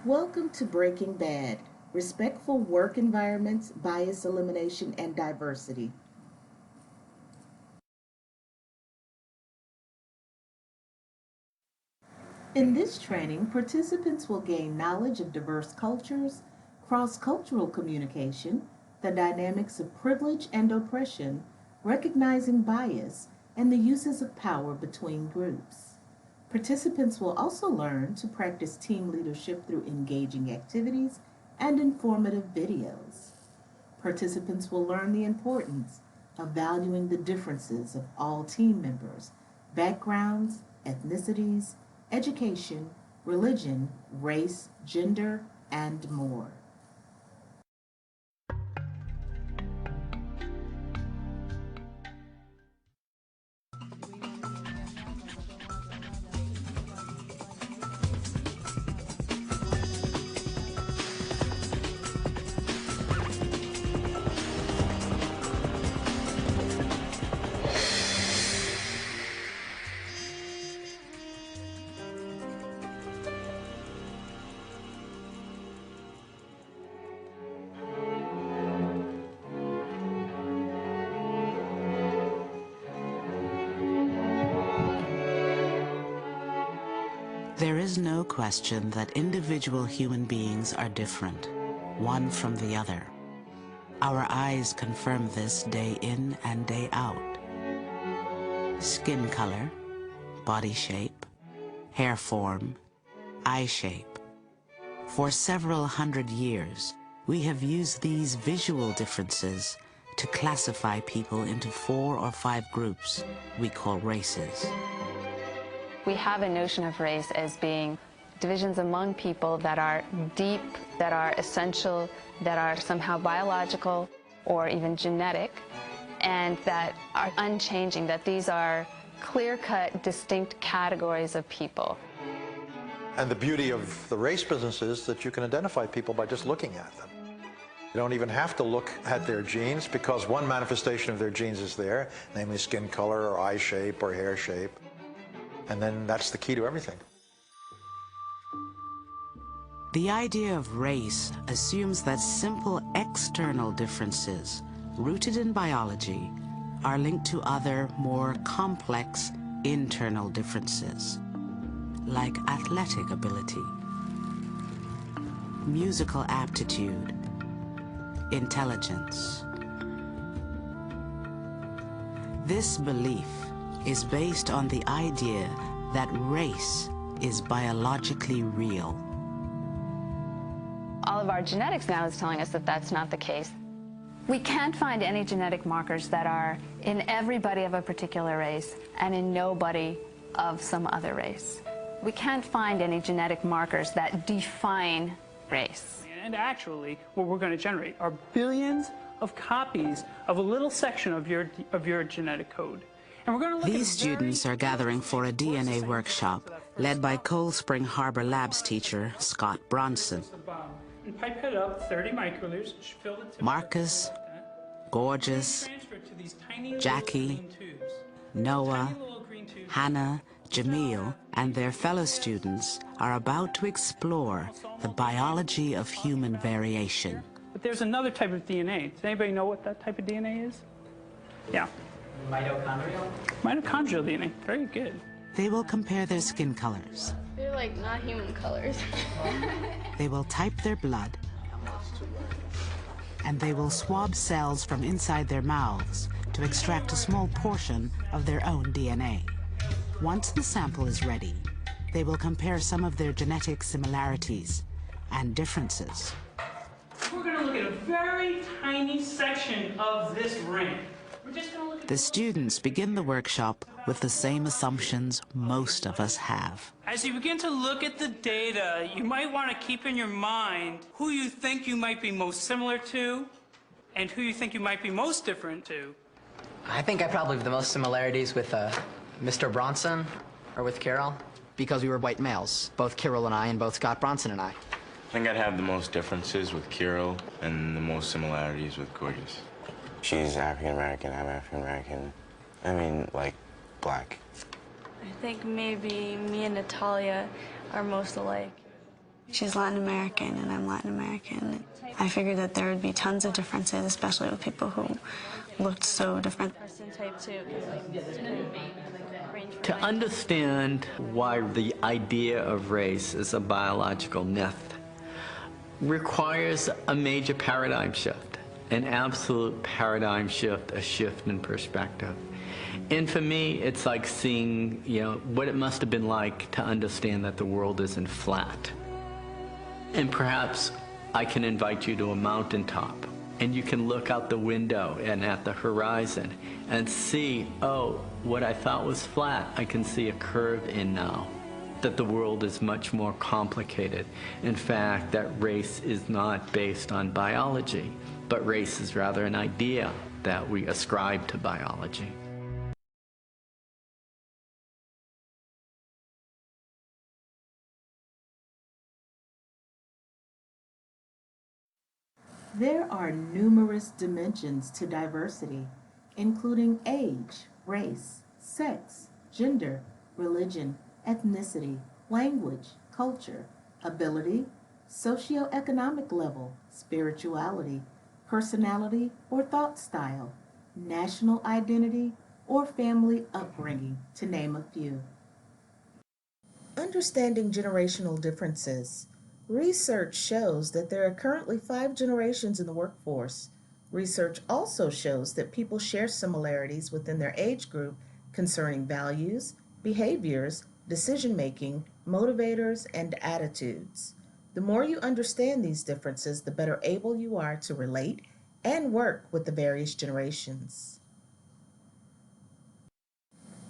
Welcome to Breaking Bad: Respectful Work Environments, Bias Elimination, and Diversity. In this training, participants will gain knowledge of diverse cultures, cross cultural communication, the dynamics of privilege and oppression, recognizing bias, and the uses of power between groups. Participants will also learn to practice team leadership through engaging activities and informative videos. Participants will learn the importance of valuing the differences of all team members, backgrounds, ethnicities, education, religion, race, gender, and more. There is no question that individual human beings are different, one from the other. Our eyes confirm this day in and day out. Skin color, body shape, hair form, eye shape. For several hundred years, we have used these visual differences to classify people into 4 or 5 groups we call races. We have a notion of race as being divisions among people that are deep, that are essential, that are somehow biological or even genetic, and that are unchanging, that these are clear-cut, distinct categories of people. And the beauty of the race business is that you can identify people by just looking at them. You don't even have to look at their genes because one manifestation of their genes is there, namely skin color or eye shape or hair shape. And then that's the key to everything. The idea of race assumes that simple external differences, rooted in biology, are linked to other, more complex internal differences, like athletic ability, musical aptitude, intelligence. This belief is based on the idea that race is biologically real. All of our genetics now is telling us that that's not the case. We can't find any genetic markers that are in everybody of a particular race and in nobody of some other race. We can't find any genetic markers that define race. And actually, what we're going to generate are billions of copies of a little section of your genetic code. And we're going to look These students are gathering for a DNA workshop led by Cold Spring Harbor Labs teacher Scott Bronson. And pipette up 30 microliters, fill the tip Marcus, Gorgeous, transfer it to these tiny little Jackie, green tubes. Noah, Tiny little green tubes. Hannah, Jamil, and their fellow students are about to explore the biology of human variation. But there's another type of DNA. Does anybody know what that type of DNA is? Yeah. Mitochondrial? Mitochondrial DNA. Very good. They will compare their skin colors. They're like not human colors. They will type their blood. And they will swab cells from inside their mouths to extract a small portion of their own DNA. Once the sample is ready, they will compare some of their genetic similarities and differences. We're going to look at a very tiny section of this ring. We're just going to look at The students begin the workshop with the same assumptions most of us have. As you begin to look at the data, you might want to keep in your mind who you think you might be most similar to and who you think you might be most different to. I think I probably have the most similarities with Mr. Bronson or with Carol. Because we were white males, both Kirill and I, and both Scott Bronson and I. I think I'd have the most differences with Kirill and the most similarities with Gorgeous. She's African American, I'm African American. I mean, like, black. I think maybe me and Natalia are most alike. She's Latin American and I'm Latin American. I figured that there would be tons of differences, especially with people who looked so different. To understand why the idea of race is a biological myth requires a major paradigm shift, an absolute paradigm shift, a shift in perspective. And for me, it's like seeing, what it must have been like to understand that the world isn't flat. And perhaps I can invite you to a mountaintop, and you can look out the window and at the horizon and see, oh, what I thought was flat, I can see a curve in now. That the world is much more complicated. In fact, that race is not based on biology, but race is rather an idea that we ascribe to biology. There are numerous dimensions to diversity, including age, race, sex, gender, religion, ethnicity, language, culture, ability, socioeconomic level, spirituality, personality or thought style, national identity, or family upbringing, to name a few. Understanding generational differences. Research shows that there are currently 5 generations in the workforce. Research also shows that people share similarities within their age group concerning values, behaviors, decision making, motivators, and attitudes. The more you understand these differences, the better able you are to relate and work with the various generations.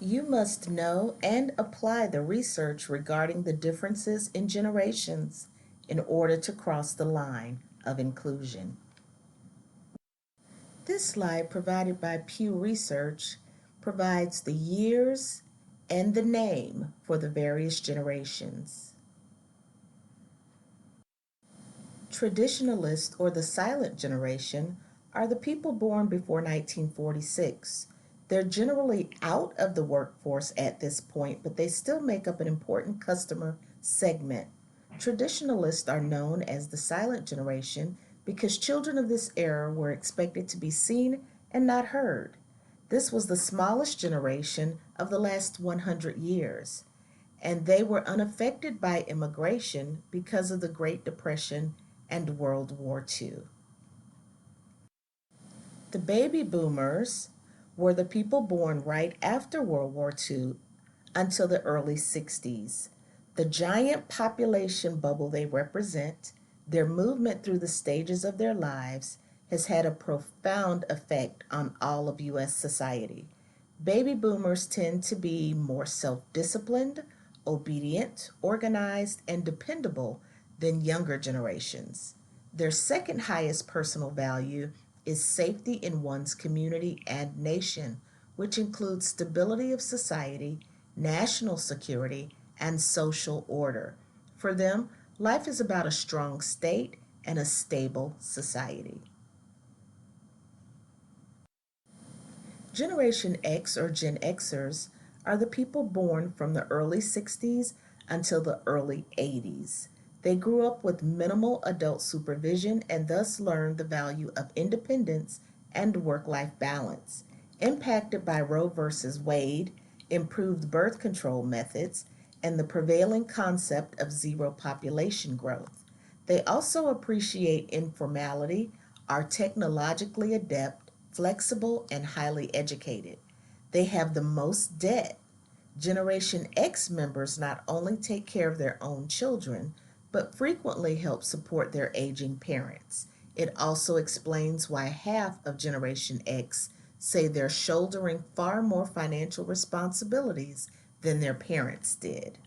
You must know and apply the research regarding the differences in generations in order to cross the line of inclusion. This slide, provided by Pew Research, provides the years and the name for the various generations. Traditionalists, or the silent generation, are the people born before 1946. They're generally out of the workforce at this point, but they still make up an important customer segment. Traditionalists are known as the silent generation because children of this era were expected to be seen and not heard. This was the smallest generation of the last 100 years, and they were unaffected by immigration because of the Great Depression and World War II. The baby boomers were the people born right after World War II until the early 60s. The giant population bubble they represent, their movement through the stages of their lives, has had a profound effect on all of U.S. society. Baby boomers tend to be more self-disciplined, obedient, organized, and dependable than younger generations. Their second highest personal value is safety in one's community and nation, which includes stability of society, national security, and social order. For them, life is about a strong state and a stable society. Generation X, or Gen Xers, are the people born from the early 60s until the early 80s. They grew up with minimal adult supervision and thus learned the value of independence and work-life balance. Impacted by Roe v. Wade, improved birth control methods, and the prevailing concept of zero population growth. They also appreciate informality, are technologically adept, flexible, and highly educated. They have the most debt. Generation X members not only take care of their own children, but frequently help support their aging parents. It also explains why half of Generation X say they're shouldering far more financial responsibilities than their parents did.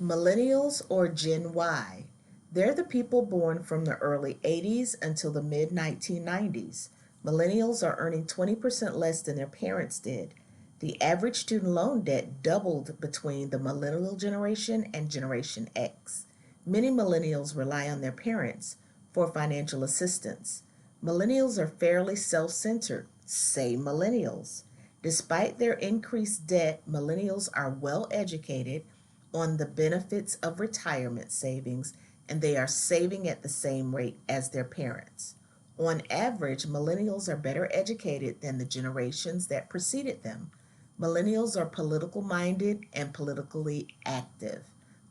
Millennials, or Gen Y. They're the people born from the early 80s until the mid-1990s. Millennials are earning 20% less than their parents did. The average student loan debt doubled between the millennial generation and Generation X. Many millennials rely on their parents for financial assistance. Millennials are fairly self-centered, say millennials, Despite their increased debt, millennials are well educated on the benefits of retirement savings, and they are saving at the same rate as their parents. On average, millennials are better educated than the generations that preceded them. Millennials are political minded and politically active.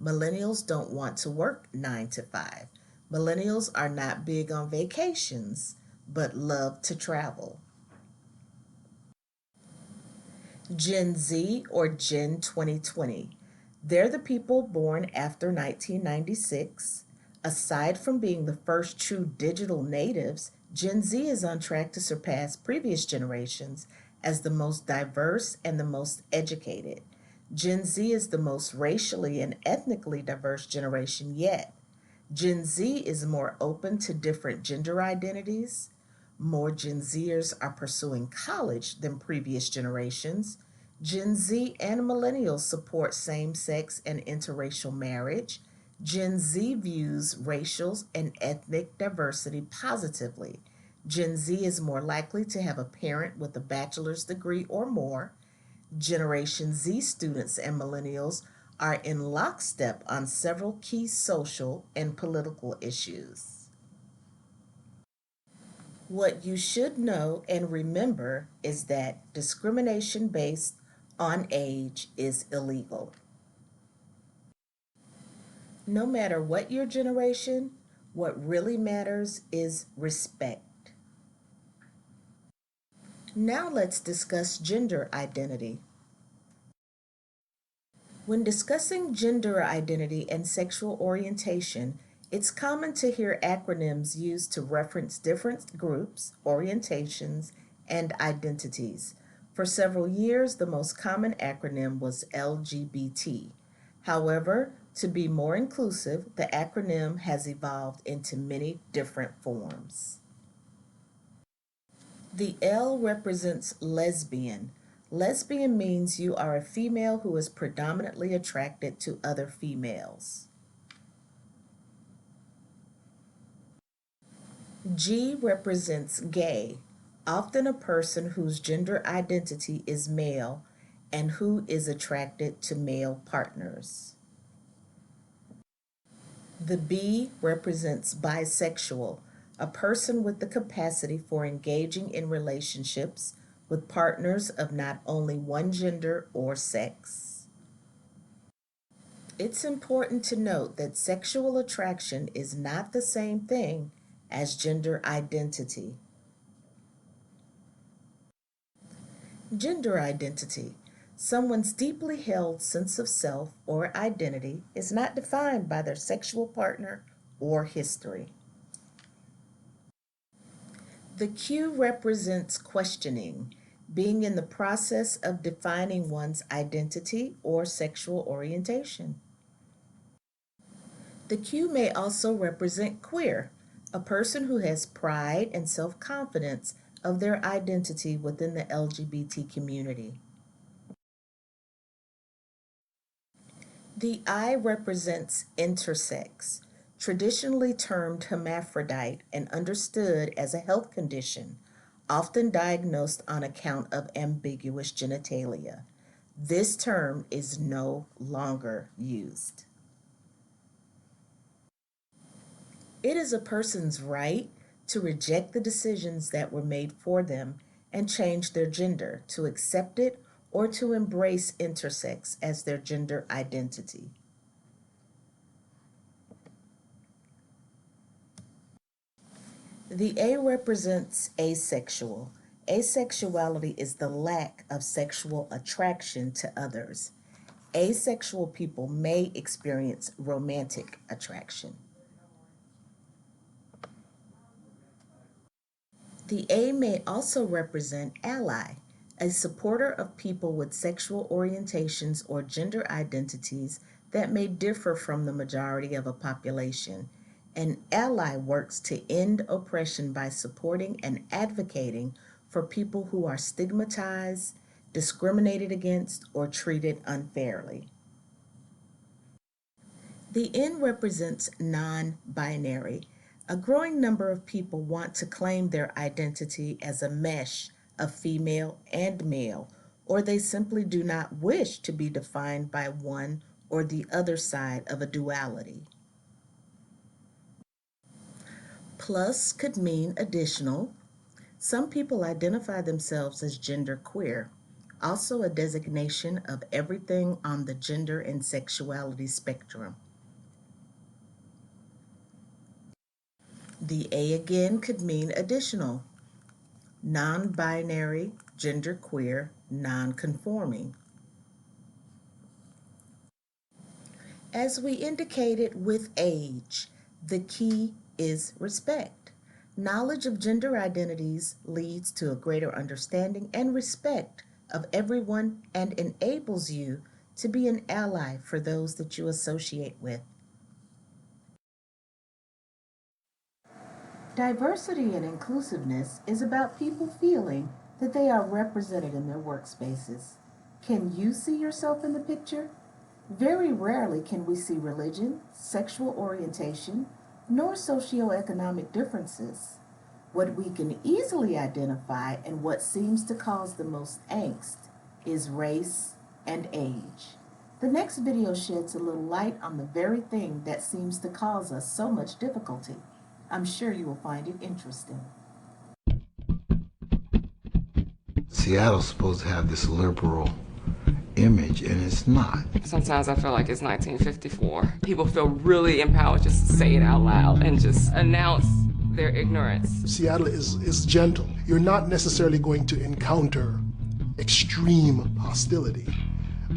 Millennials don't want to work 9 to 5. Millennials are not big on vacations, but love to travel. Gen Z or Gen 2020. They're the people born after 1996. Aside from being the first true digital natives, Gen Z is on track to surpass previous generations as the most diverse and the most educated. Gen Z is the most racially and ethnically diverse generation yet. Gen Z is more open to different gender identities. More Gen Zers are pursuing college than previous generations. Gen Z and millennials support same sex and interracial marriage. Gen Z views racial and ethnic diversity positively. Gen Z is more likely to have a parent with a bachelor's degree or more. Generation Z students and millennials are in lockstep on several key social and political issues. What you should know and remember is that discrimination based on age is illegal. No matter what your generation, what really matters is respect. Now let's discuss gender identity. When discussing gender identity and sexual orientation, it's common to hear acronyms used to reference different groups, orientations, and identities. For several years, the most common acronym was LGBT. However, to be more inclusive, the acronym has evolved into many different forms. The L represents lesbian. Lesbian means you are a female who is predominantly attracted to other females. G represents gay, often a person whose gender identity is male and who is attracted to male partners. The B represents bisexual, a person with the capacity for engaging in relationships with partners of not only one gender or sex. It's important to note that sexual attraction is not the same thing as gender identity. Gender identity. Someone's deeply held sense of self or identity is not defined by their sexual partner or history. The Q represents questioning, being in the process of defining one's identity or sexual orientation. The Q may also represent queer, a person who has pride and self confidence of their identity within the LGBT community. The I represents intersex, traditionally termed hermaphrodite and understood as a health condition, often diagnosed on account of ambiguous genitalia. This term is no longer used. It is a person's right to reject the decisions that were made for them and change their gender, to accept it, or to embrace intersex as their gender identity. The A represents asexual. Asexuality is the lack of sexual attraction to others. Asexual people may experience romantic attraction. The A may also represent ally, a supporter of people with sexual orientations or gender identities that may differ from the majority of a population. An ally works to end oppression by supporting and advocating for people who are stigmatized, discriminated against, or treated unfairly. The N represents non binary. A growing number of people want to claim their identity as a mesh of female and male, or they simply do not wish to be defined by one or the other side of a duality. Plus could mean additional. Some people identify themselves as genderqueer, also a designation of everything on the gender and sexuality spectrum. The A again could mean additional, non-binary, genderqueer, non-conforming. As we indicated with age, the key is respect. Knowledge of gender identities leads to a greater understanding and respect of everyone and enables you to be an ally for those that you associate with. Diversity and inclusiveness is about people feeling that they are represented in their workspaces. Can you see yourself in the picture? Very rarely can we see religion, sexual orientation, nor socioeconomic differences. What we can easily identify and what seems to cause the most angst is race and age. The next video sheds a little light on the very thing that seems to cause us so much difficulty. I'm sure you will find it interesting. Seattle's supposed to have this liberal image, and it's not. Sometimes I feel like it's 1954. People feel really empowered just to say it out loud and just announce their ignorance. Seattle is gentle. You're not necessarily going to encounter extreme hostility.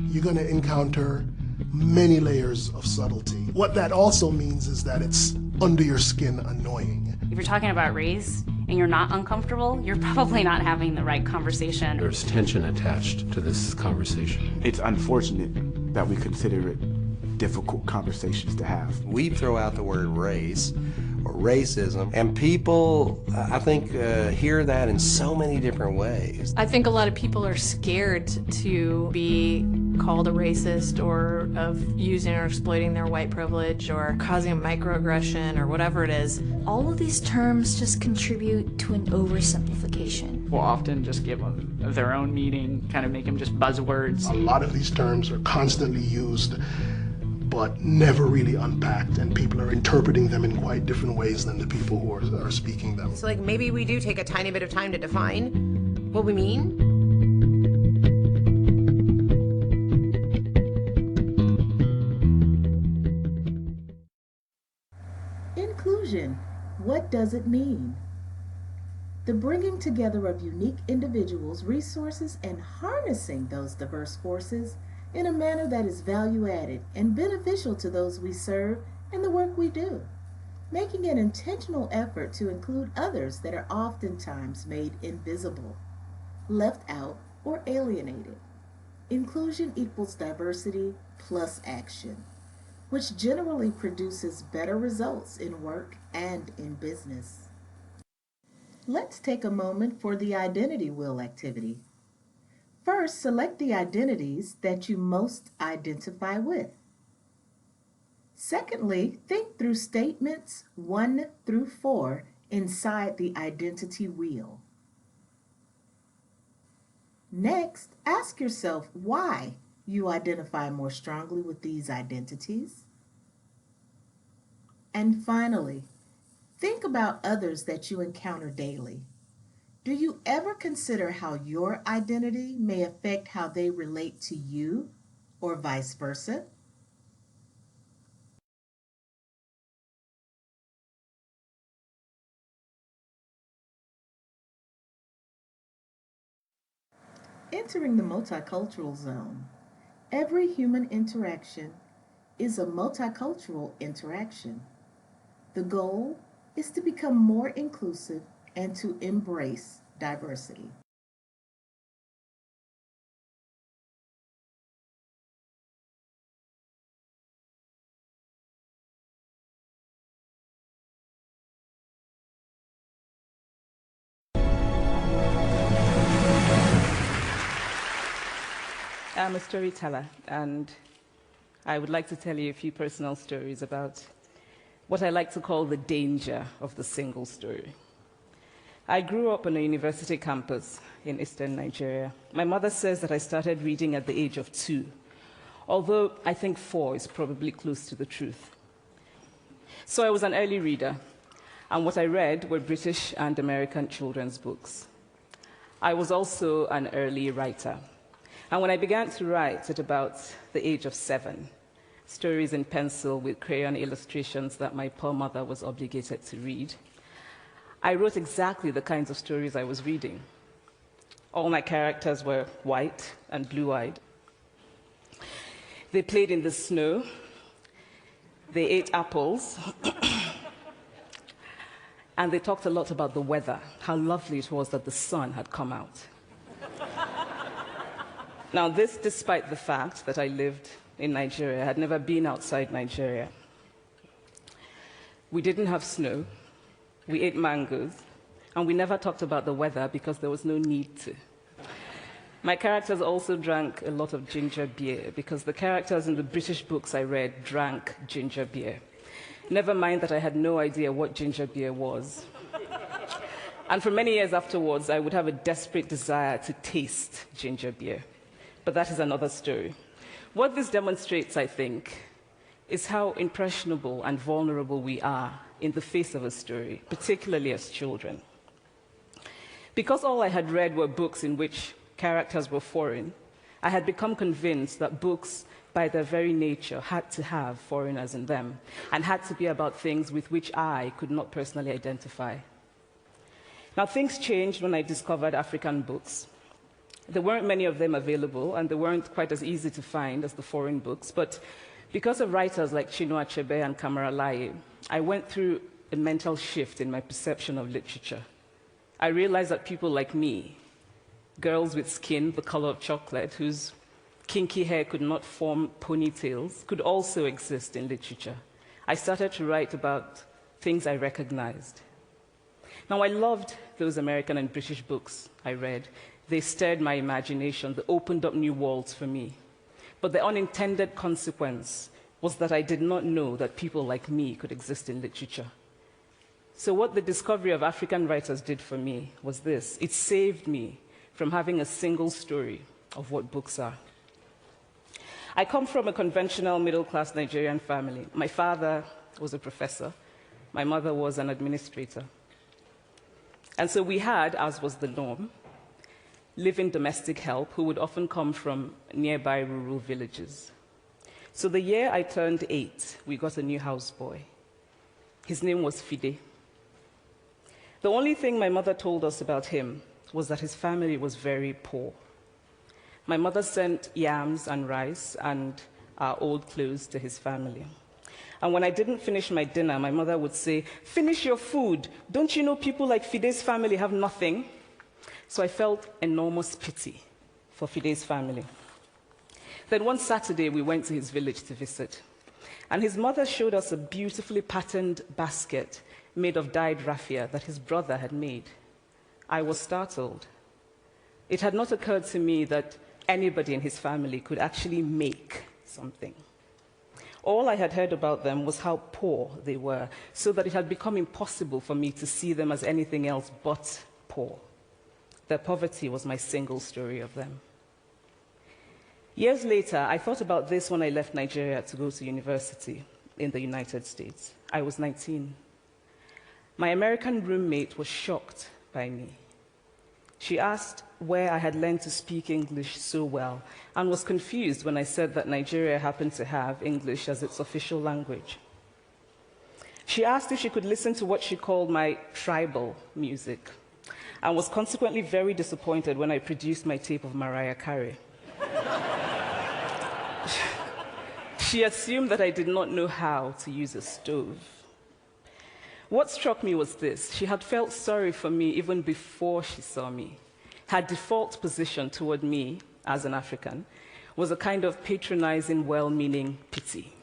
You're going to encounter many layers of subtlety. What that also means is that it's under your skin annoying. If you're talking about race and you're not uncomfortable, you're probably not having the right conversation. There's tension attached to this conversation. It's unfortunate that we consider it difficult conversations to have. We throw out the word race or racism, and people, I think, hear that in so many different ways. I think a lot of people are scared to be called a racist or of using or exploiting their white privilege or causing a microaggression or whatever it is. All of these terms just contribute to an oversimplification. We'll often just give them their own meaning, kind of make them just buzzwords. A lot of these terms are constantly used but never really unpacked, and people are interpreting them in quite different ways than the people who are speaking them. So like maybe we do take a tiny bit of time to define what we mean. Inclusion. What does it mean? The bringing together of unique individuals, resources, and harnessing those diverse forces in a manner that is value-added and beneficial to those we serve and the work we do, making an intentional effort to include others that are oftentimes made invisible, left out, or alienated. Inclusion equals diversity plus action, which generally produces better results in work and in business. Let's take a moment for the identity wheel activity. First, select the identities that you most identify with. Secondly, think through statements 1 through 4 inside the identity wheel. Next, ask yourself why you identify more strongly with these identities. And finally, think about others that you encounter daily. Do you ever consider how your identity may affect how they relate to you, or vice versa? Entering the multicultural zone. Every human interaction is a multicultural interaction. The goal is to become more inclusive and to embrace diversity. I'm a storyteller, and I would like to tell you a few personal stories about what I like to call the danger of the single story. I grew up on a university campus in eastern Nigeria. My mother says that I started reading at the age of 2, although I think 4 is probably close to the truth. So I was an early reader, and what I read were British and American children's books. I was also an early writer, and when I began to write at about the age of 7, stories in pencil with crayon illustrations that my poor mother was obligated to read, I wrote exactly the kinds of stories I was reading. All my characters were white and blue-eyed. They played in the snow. They ate apples. And they talked a lot about the weather, how lovely it was that the sun had come out. Now, this despite the fact that I lived in Nigeria. I had never been outside Nigeria. We didn't have snow. We ate mangoes, and we never talked about the weather because there was no need to. My characters also drank a lot of ginger beer because the characters in the British books I read drank ginger beer. Never mind that I had no idea what ginger beer was. And for many years afterwards, I would have a desperate desire to taste ginger beer. But that is another story. What this demonstrates, I think, is how impressionable and vulnerable we are in the face of a story, particularly as children. Because all I had read were books in which characters were foreign, I had become convinced that books, by their very nature, had to have foreigners in them and had to be about things with which I could not personally identify. Now, things changed when I discovered African books. There weren't many of them available, and they weren't quite as easy to find as the foreign books, but because of writers like Chinua Achebe and Kamara Laye, I went through a mental shift in my perception of literature. I realized that people like me, girls with skin the color of chocolate, whose kinky hair could not form ponytails, could also exist in literature. I started to write about things I recognized. Now, I loved those American and British books I read. They stirred my imagination. They opened up new worlds for me. But the unintended consequence was that I did not know that people like me could exist in literature. So what the discovery of African writers did for me was this. It saved me from having a single story of what books are. I come from a conventional middle-class Nigerian family. My father was a professor. My mother was an administrator. And so we had, as was the norm, live-in domestic help who would often come from nearby rural villages. So the year I turned 8, we got a new houseboy. His name was Fide. The only thing my mother told us about him was that his family was very poor. My mother sent yams and rice and our old clothes to his family. And when I didn't finish my dinner, my mother would say, "Finish your food. Don't you know people like Fide's family have nothing?" So I felt enormous pity for Fide's family. Then one Saturday, we went to his village to visit. And his mother showed us a beautifully patterned basket made of dyed raffia that his brother had made. I was startled. It had not occurred to me that anybody in his family could actually make something. All I had heard about them was how poor they were, so that it had become impossible for me to see them as anything else but poor. Their poverty was my single story of them. Years later, I thought about this when I left Nigeria to go to university in the United States. I was 19. My American roommate was shocked by me. She asked where I had learned to speak English so well and was confused when I said that Nigeria happened to have English as its official language. She asked if she could listen to what she called my tribal music and was consequently very disappointed when I produced my tape of Mariah Carey. She assumed that I did not know how to use a stove. What struck me was this. She had felt sorry for me even before she saw me. Her default position toward me, as an African, was a kind of patronizing, well-meaning pity.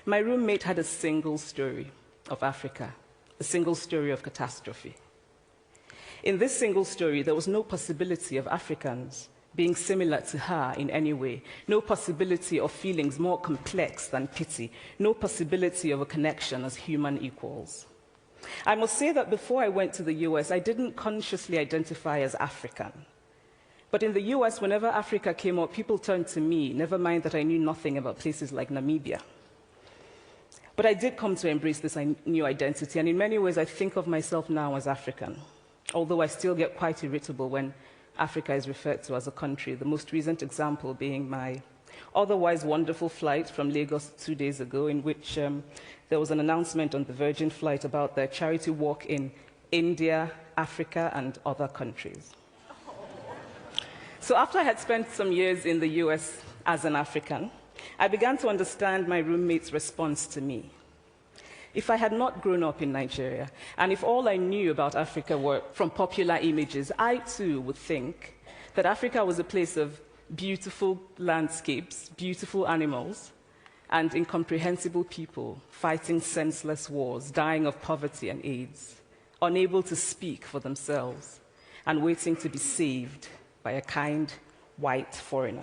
My roommate had a single story of Africa, a single story of catastrophe. In this single story, there was no possibility of Africans being similar to her in any way, no possibility of feelings more complex than pity, no possibility of a connection as human equals. I must say that before I went to the US, I didn't consciously identify as African. But in the US, whenever Africa came up, people turned to me, never mind that I knew nothing about places like Namibia. But I did come to embrace this new identity, and in many ways, I think of myself now as African, although I still get quite irritable when Africa is referred to as a country, the most recent example being my otherwise wonderful flight from Lagos 2 days ago, in which there was an announcement on the Virgin flight about their charity walk in India, Africa, and other countries. So after I had spent some years in the US as an African, I began to understand my roommate's response to me. If I had not grown up in Nigeria, and if all I knew about Africa were from popular images, I too would think that Africa was a place of beautiful landscapes, beautiful animals, and incomprehensible people fighting senseless wars, dying of poverty and AIDS, unable to speak for themselves, and waiting to be saved by a kind white foreigner.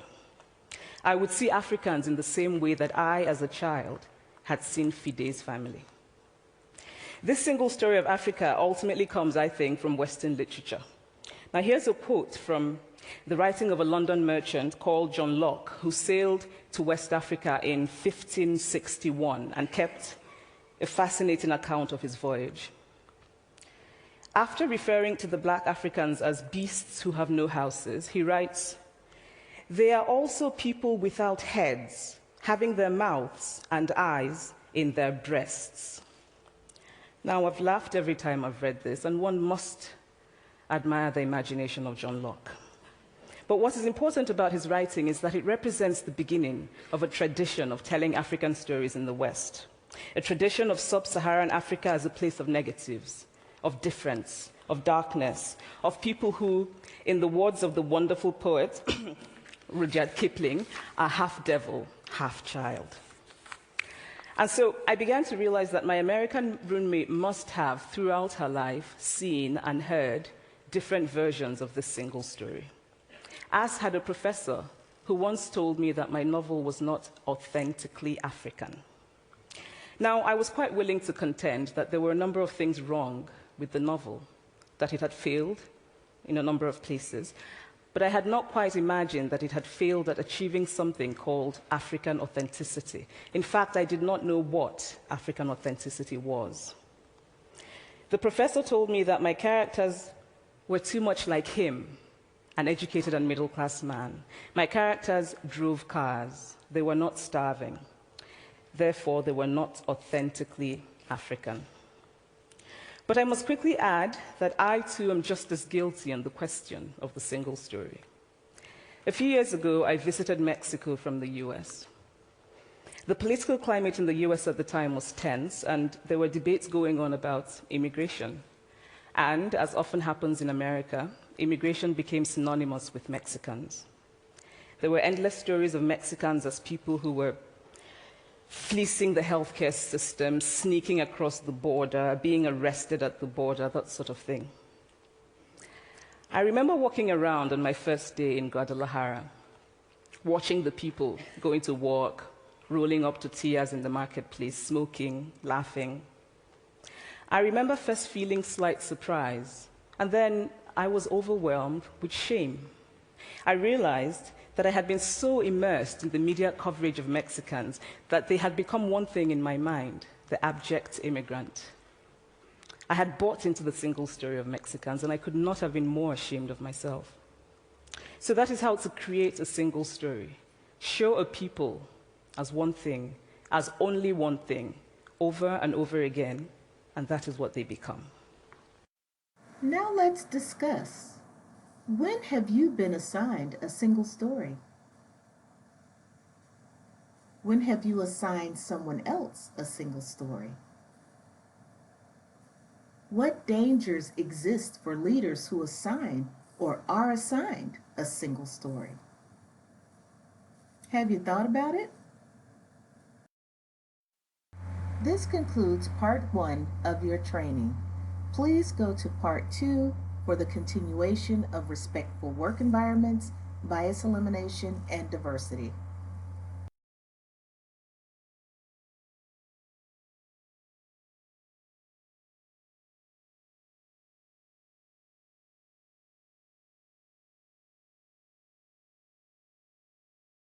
I would see Africans in the same way that I, as a child, had seen Fide's family. This single story of Africa ultimately comes, I think, from Western literature. Now, here's a quote from the writing of a London merchant called John Locke, who sailed to West Africa in 1561 and kept a fascinating account of his voyage. After referring to the black Africans as beasts who have no houses, he writes, "They are also people without heads, having their mouths and eyes in their breasts." Now, I've laughed every time I've read this, and one must admire the imagination of John Locke. But what is important about his writing is that it represents the beginning of a tradition of telling African stories in the West, a tradition of sub-Saharan Africa as a place of negatives, of difference, of darkness, of people who, in the words of the wonderful poet Rudyard Kipling, are half devil, half child. And so I began to realize that my American roommate must have, throughout her life, seen and heard different versions of this single story. As had a professor who once told me that my novel was not authentically African. Now, I was quite willing to contend that there were a number of things wrong with the novel, that it had failed in a number of places, but I had not quite imagined that it had failed at achieving something called African authenticity. In fact, I did not know what African authenticity was. The professor told me that my characters were too much like him, an educated and middle-class man. My characters drove cars. They were not starving. Therefore, they were not authentically African. But I must quickly add that I, too, am just as guilty on the question of the single story. A few years ago, I visited Mexico from the US. The political climate in the US at the time was tense, and there were debates going on about immigration. And, as often happens in America, immigration became synonymous with Mexicans. There were endless stories of Mexicans as people who were fleecing the healthcare system, sneaking across the border, being arrested at the border, that sort of thing. I remember walking around on my first day in Guadalajara, watching the people going to work, rolling up tortillas in the marketplace, smoking, laughing. I remember first feeling slight surprise, and then I was overwhelmed with shame. I realized that I had been so immersed in the media coverage of Mexicans that they had become one thing in my mind, the abject immigrant. I had bought into the single story of Mexicans, and I could not have been more ashamed of myself. So that is how to create a single story. Show a people as one thing, as only one thing, over and over again, and that is what they become. Now let's discuss. When have you been assigned a single story? When have you assigned someone else a single story? What dangers exist for leaders who assign or are assigned a single story? Have you thought about it? This concludes part 1 of your training. Please go to part 2 for the continuation of respectful work environments, bias elimination, and diversity.